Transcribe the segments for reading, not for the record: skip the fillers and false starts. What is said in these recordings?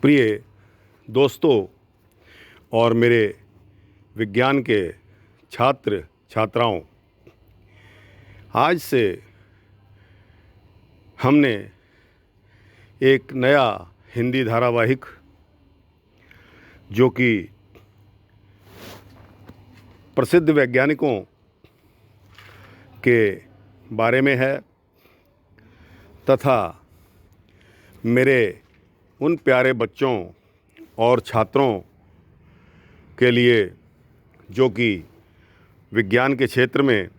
प्रिय दोस्तों और मेरे विज्ञान के छात्र छात्राओं, आज से हमने एक नया हिंदी धारावाहिक जो कि प्रसिद्ध वैज्ञानिकों के बारे में है तथा मेरे उन प्यारे बच्चों और छात्रों के लिए जो कि विज्ञान के क्षेत्र में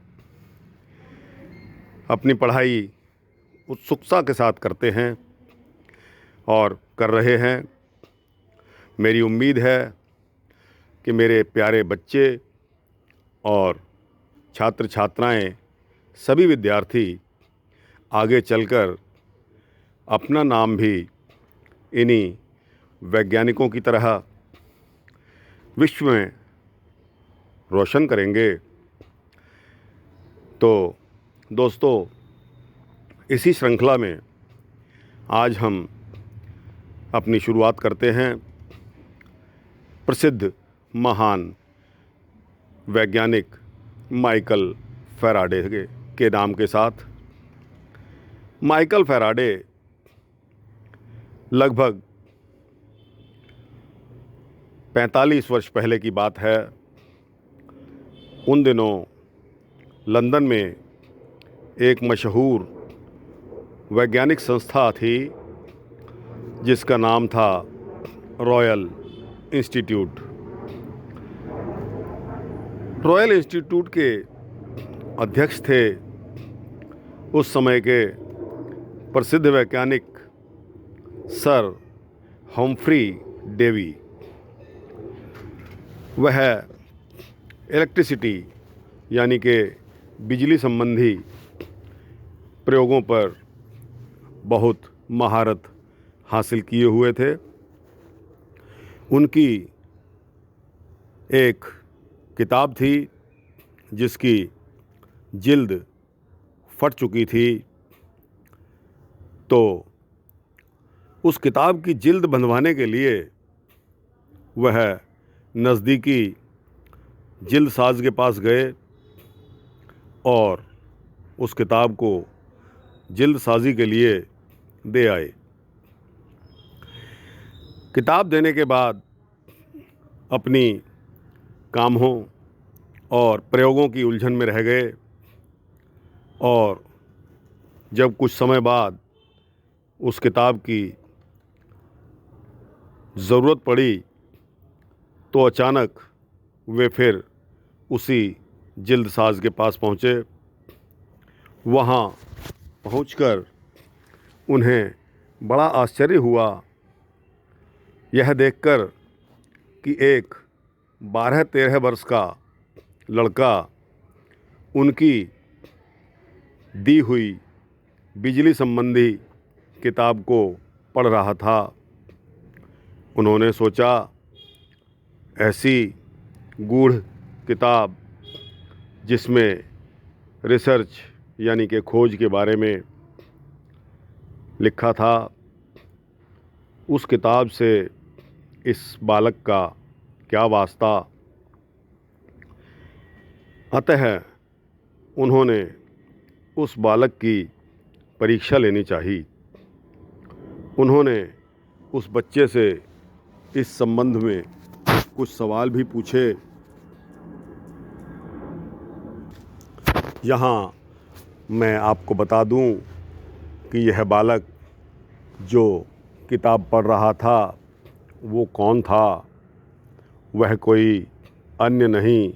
अपनी पढ़ाई उत्सुकता के साथ करते हैं और कर रहे हैं। मेरी उम्मीद है कि मेरे प्यारे बच्चे और छात्र छात्राएं सभी विद्यार्थी आगे चलकर अपना नाम भी इन्हीं वैज्ञानिकों की तरह विश्व में रोशन करेंगे। तो दोस्तों, इसी श्रृंखला में आज हम अपनी शुरुआत करते हैं प्रसिद्ध महान वैज्ञानिक माइकल फैराडे के नाम के साथ। माइकल फैराडे लगभग 45 वर्ष पहले की बात है। उन दिनों लंदन में एक मशहूर वैज्ञानिक संस्था थी जिसका नाम था रॉयल इंस्टीट्यूट। रॉयल इंस्टीट्यूट के अध्यक्ष थे उस समय के प्रसिद्ध वैज्ञानिक सर हम्फ्री डेवी। वह इलेक्ट्रिसिटी यानी कि बिजली संबंधी प्रयोगों पर बहुत महारत हासिल किए हुए थे। उनकी एक किताब थी जिसकी जिल्द फट चुकी थी, तो उस किताब की जिल्द बंधवाने के लिए वह नज़दीकी जिल्द साज के पास गए और उस किताब को जिल्द साजी के लिए दे आए। किताब देने के बाद अपनी कामों और प्रयोगों की उलझन में रह गए और जब कुछ समय बाद उस किताब की ज़रूरत पड़ी तो अचानक वे फिर उसी जिल्द साज के पास पहुँचे। वहाँ पहुंचकर उन्हें बड़ा आश्चर्य हुआ यह देखकर कि एक 12-13 वर्ष का लड़का उनकी दी हुई बिजली संबंधी किताब को पढ़ रहा था। उन्होंने सोचा, ऐसी गूढ़ किताब जिसमें रिसर्च यानी कि खोज के बारे में लिखा था, उस किताब से इस बालक का क्या वास्ता। अतः उन्होंने उस बालक की परीक्षा लेनी चाहिए। उन्होंने उस बच्चे से इस संबंध में कुछ सवाल भी पूछे। यहाँ मैं आपको बता दूं कि यह बालक जो किताब पढ़ रहा था वो कौन था। वह कोई अन्य नहीं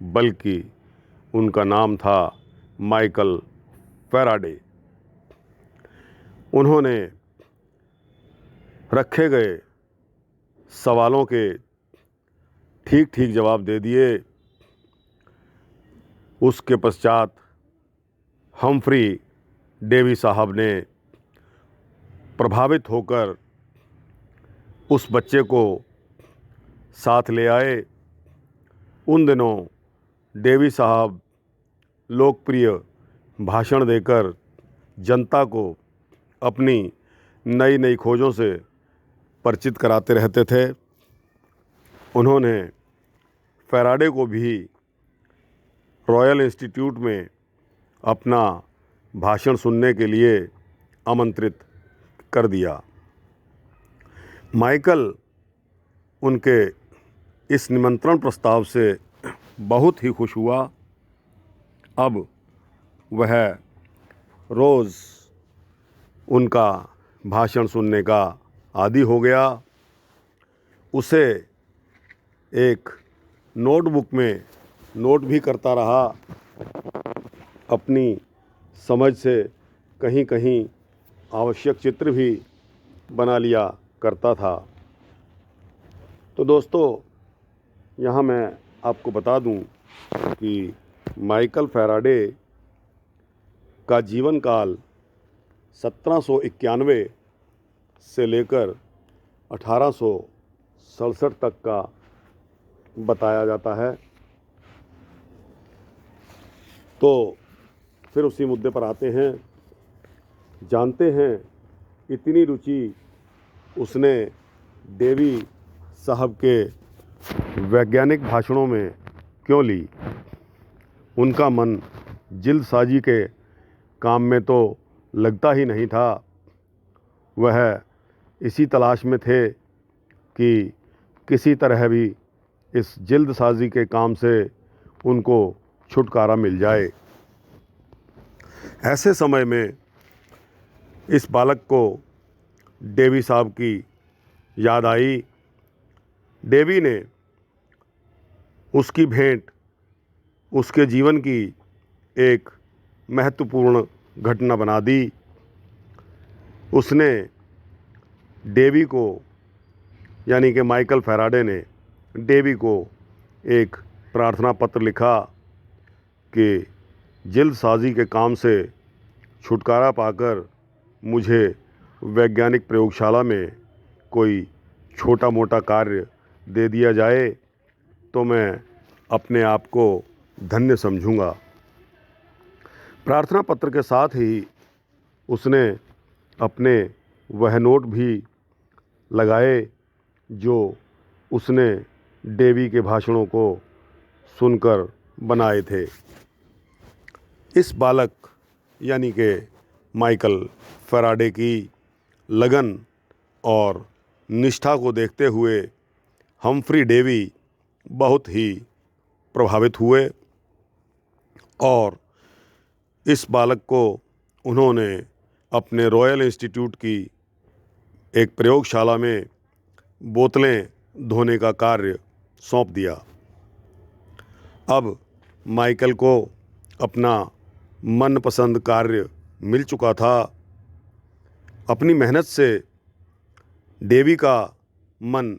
बल्कि उनका नाम था माइकल फैराडे। उन्होंने रखे गए सवालों के ठीक ठीक जवाब दे दिए। उसके पश्चात हम्फ्री डेवी साहब ने प्रभावित होकर उस बच्चे को साथ ले आए। उन दिनों डेवी साहब लोकप्रिय भाषण देकर जनता को अपनी नई नई खोजों से परिचित कराते रहते थे। उन्होंने फैराडे को भी रॉयल इंस्टीट्यूट में अपना भाषण सुनने के लिए आमंत्रित कर दिया। माइकल उनके इस निमंत्रण प्रस्ताव से बहुत ही खुश हुआ। अब वह रोज़ उनका भाषण सुनने का आदी हो गया। उसे एक नोटबुक में नोट भी करता रहा। अपनी समझ से कहीं कहीं आवश्यक चित्र भी बना लिया करता था। तो दोस्तों, यहाँ मैं आपको बता दूं कि माइकल फैराडे का जीवन काल 1791 से लेकर 1867 तक का बताया जाता है। तो फिर उसी मुद्दे पर आते हैं। जानते हैं इतनी रुचि उसने डेवी साहब के वैज्ञानिक भाषणों में क्यों ली। उनका मन जल्दसाजी के काम में तो लगता ही नहीं था। वह इसी तलाश में थे कि किसी तरह भी इस जल्दसाजी के काम से उनको छुटकारा मिल जाए। ऐसे समय में इस बालक को डेवी साहब की याद आई। डेवी ने उसकी भेंट उसके जीवन की एक महत्वपूर्ण घटना बना दी। उसने डेवी को, यानी कि माइकल फैराडे ने डेवी को एक प्रार्थना पत्र लिखा कि जल्दसाजी के काम से छुटकारा पाकर मुझे वैज्ञानिक प्रयोगशाला में कोई छोटा मोटा कार्य दे दिया जाए तो मैं अपने आप को धन्य समझूंगा। प्रार्थना पत्र के साथ ही उसने अपने वह नोट भी लगाए जो उसने डेवी के भाषणों को सुनकर बनाए थे। इस बालक यानी कि माइकल फैराडे की लगन और निष्ठा को देखते हुए हम्फ्री डेवी बहुत ही प्रभावित हुए और इस बालक को उन्होंने अपने रॉयल इंस्टीट्यूट की एक प्रयोगशाला में बोतलें धोने का कार्य सौंप दिया। अब माइकल को अपना मनपसंद कार्य मिल चुका था। अपनी मेहनत से डेवी का मन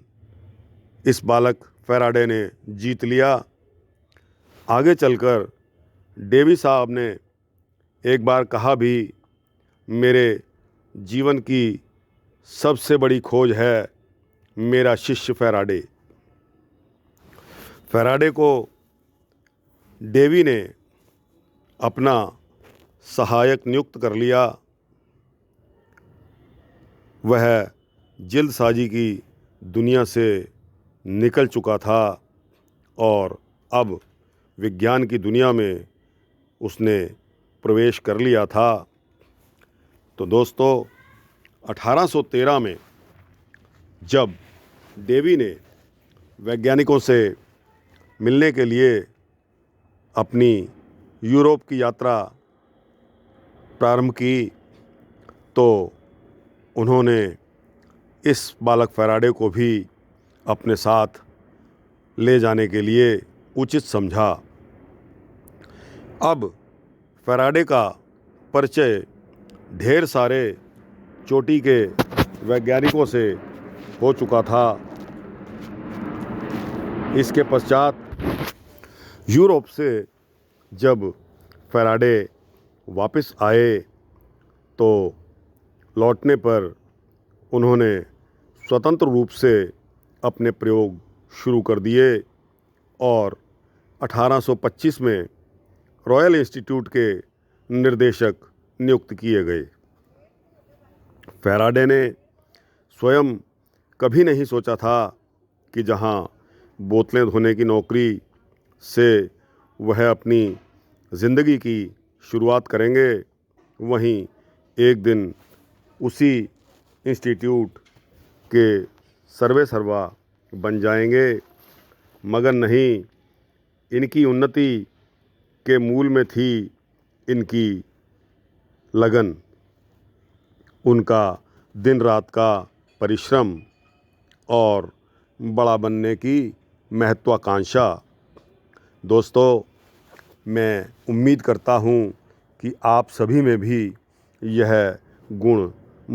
इस बालक फैराडे ने जीत लिया। आगे चलकर डेवी साहब ने एक बार कहा भी, मेरे जीवन की सबसे बड़ी खोज है मेरा शिष्य फैराडे। फैराडे को डेवी ने अपना सहायक नियुक्त कर लिया। वह जल्दसाजी की दुनिया से निकल चुका था और अब विज्ञान की दुनिया में उसने प्रवेश कर लिया था। तो दोस्तों, 1813 में जब डेवी ने वैज्ञानिकों से मिलने के लिए अपनी यूरोप की यात्रा प्रारंभ की तो उन्होंने इस बालक फैराडे को भी अपने साथ ले जाने के लिए उचित समझा। अब फैराडे का परिचय ढेर सारे चोटी के वैज्ञानिकों से हो चुका था। इसके पश्चात यूरोप से जब फैराडे वापस आए तो लौटने पर उन्होंने स्वतंत्र रूप से अपने प्रयोग शुरू कर दिए और 1825 में रॉयल इंस्टीट्यूट के निर्देशक नियुक्त किए गए। फैराडे ने स्वयं कभी नहीं सोचा था कि जहाँ बोतलें धोने की नौकरी से वह अपनी ज़िंदगी की शुरुआत करेंगे, वहीं एक दिन उसी इंस्टीट्यूट के सर्वे सर्वा बन जाएंगे। मगर नहीं, इनकी उन्नति के मूल में थी इनकी लगन, उनका दिन रात का परिश्रम और बड़ा बनने की महत्वाकांक्षा। दोस्तों, मैं उम्मीद करता हूँ कि आप सभी में भी यह गुण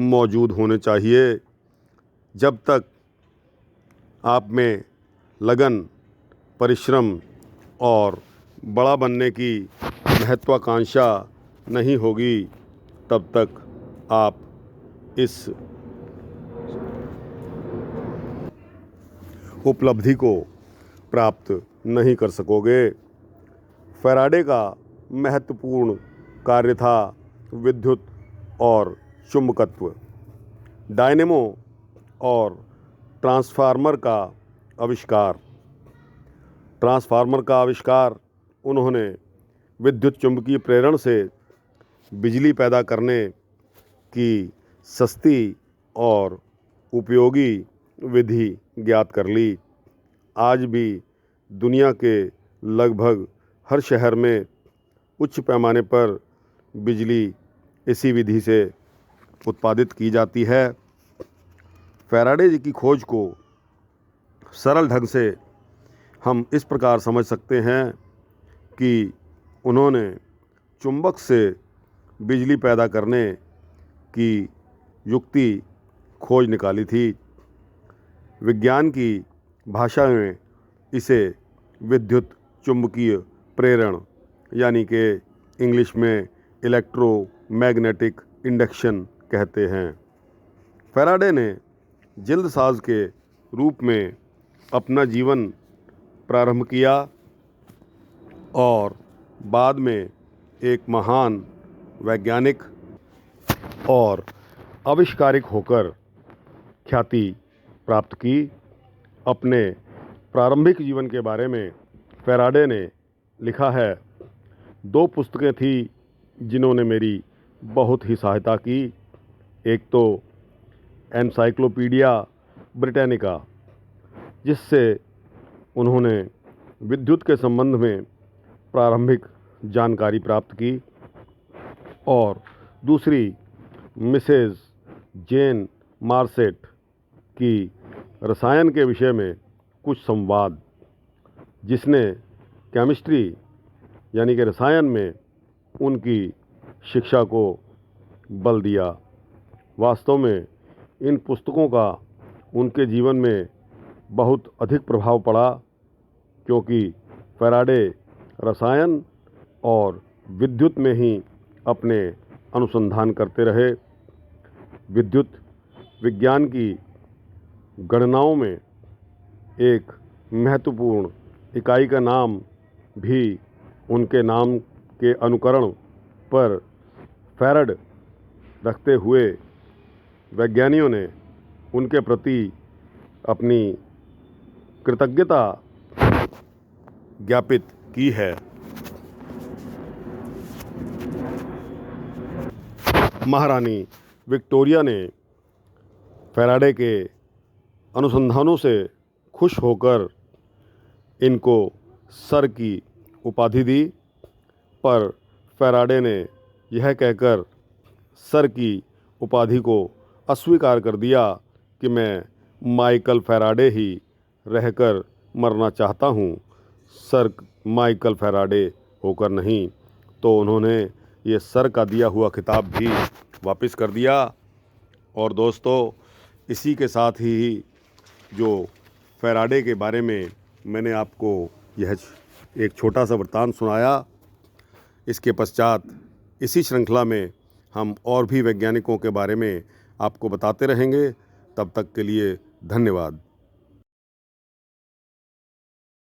मौजूद होने चाहिए। जब तक आप में लगन, परिश्रम और बड़ा बनने की महत्वाकांक्षा नहीं होगी, तब तक आप इस उपलब्धि को प्राप्त नहीं कर सकोगे। फैराडे का महत्वपूर्ण कार्य था विद्युत और चुंबकत्व, डायनेमो और ट्रांसफार्मर का आविष्कार। ट्रांसफार्मर का आविष्कार उन्होंने विद्युत चुंबकीय प्रेरण से बिजली पैदा करने की सस्ती और उपयोगी विधि ज्ञात कर ली। आज भी दुनिया के लगभग हर शहर में उच्च पैमाने पर बिजली इसी विधि से उत्पादित की जाती है। फैराडे जी की खोज को सरल ढंग से हम इस प्रकार समझ सकते हैं कि उन्होंने चुंबक से बिजली पैदा करने की युक्ति खोज निकाली थी। विज्ञान की भाषा में इसे विद्युत चुंबकीय प्रेरण यानी कि इंग्लिश में इलेक्ट्रोमैग्नेटिक इंडक्शन कहते हैं। फैराडे ने जल्दसाज के रूप में अपना जीवन प्रारंभ किया और बाद में एक महान वैज्ञानिक और आविष्कारक होकर ख्याति प्राप्त की। अपने प्रारंभिक जीवन के बारे में फैराडे ने लिखा है, 2 पुस्तकें थी जिन्होंने मेरी बहुत ही सहायता की। एक तो एनसाइक्लोपीडिया ब्रिटानिका, जिससे उन्होंने विद्युत के संबंध में प्रारंभिक जानकारी प्राप्त की, और दूसरी मिसेज जेन मार्सेट की रसायन के विषय में कुछ संवाद, जिसने केमिस्ट्री यानी कि रसायन में उनकी शिक्षा को बल दिया। वास्तव में इन पुस्तकों का उनके जीवन में बहुत अधिक प्रभाव पड़ा, क्योंकि फैराडे रसायन और विद्युत में ही अपने अनुसंधान करते रहे। विद्युत विज्ञान की गणनाओं में एक महत्वपूर्ण इकाई का नाम भी उनके नाम के अनुकरण पर फैराड रखते हुए वैज्ञानिकों ने उनके प्रति अपनी कृतज्ञता ज्ञापित की है। महारानी विक्टोरिया ने फैराडे के अनुसंधानों से खुश होकर इनको सर की उपाधि दी, पर फैराडे ने यह कहकर सर की उपाधि को अस्वीकार कर दिया कि मैं माइकल फैराडे ही रहकर मरना चाहता हूँ, सर माइकल फैराडे होकर नहीं। तो उन्होंने ये सर का दिया हुआ खिताब भी वापस कर दिया। और दोस्तों, इसी के साथ ही जो फैराडे के बारे में मैंने आपको यह एक छोटा सा वृत्तांत सुनाया, इसके पश्चात इसी श्रृंखला में हम और भी वैज्ञानिकों के बारे में आपको बताते रहेंगे। तब तक के लिए धन्यवाद।